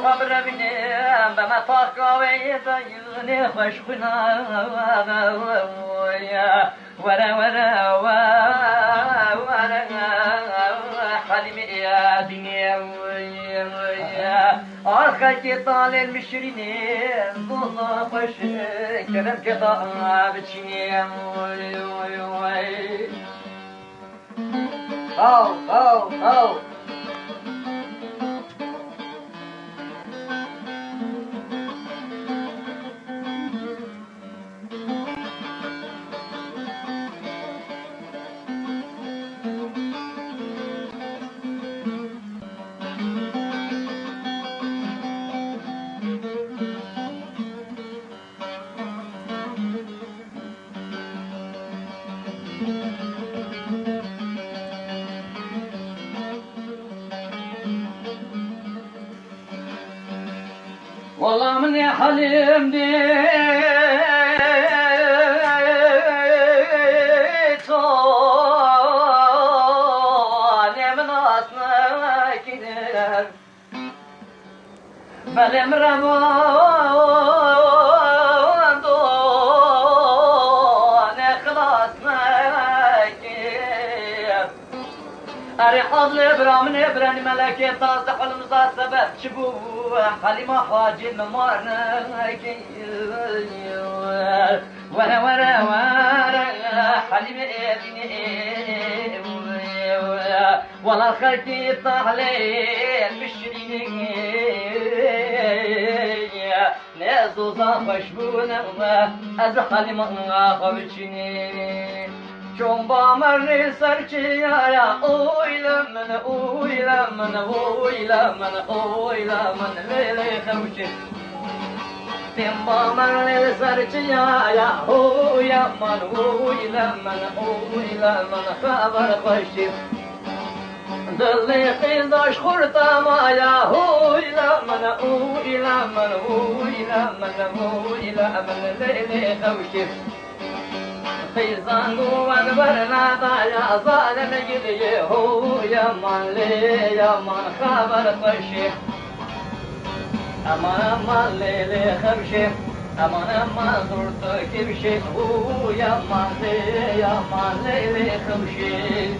خبر بنیم به مطاق قوی بیونه خوش خنا ورا ورا ورا حلیم دنیا آرخی طال المشرینی ظل خوش کرم کتاب چینیم او والله من حلم ديتو من أصلا كده بل مرمان دون خلاص كده أريحض لبرامن براني ملكي تصدق المصاد سبب شبو حليمة حاجي نمارنا ورا ورا ورا حليمة ابني والله خلتي طالع مشرين نزوزا خشبونا از حليمة خبشني Çomba merni serçiyaya oylamını oylamını oylamını oylamını vele kavuşur. Çomba merni serçiyaya oylamını oylamını oylamını haber koşur. Dilli kızdaş kurtamaya oylamını oylamını oylamını oylamını vele kavuşur. Feyzan duvan barnada ya zalim gidiyor ho yaman le yaman haber taşı aman aman le le hemşe aman aman durdu kimşe ho yaman le hemşe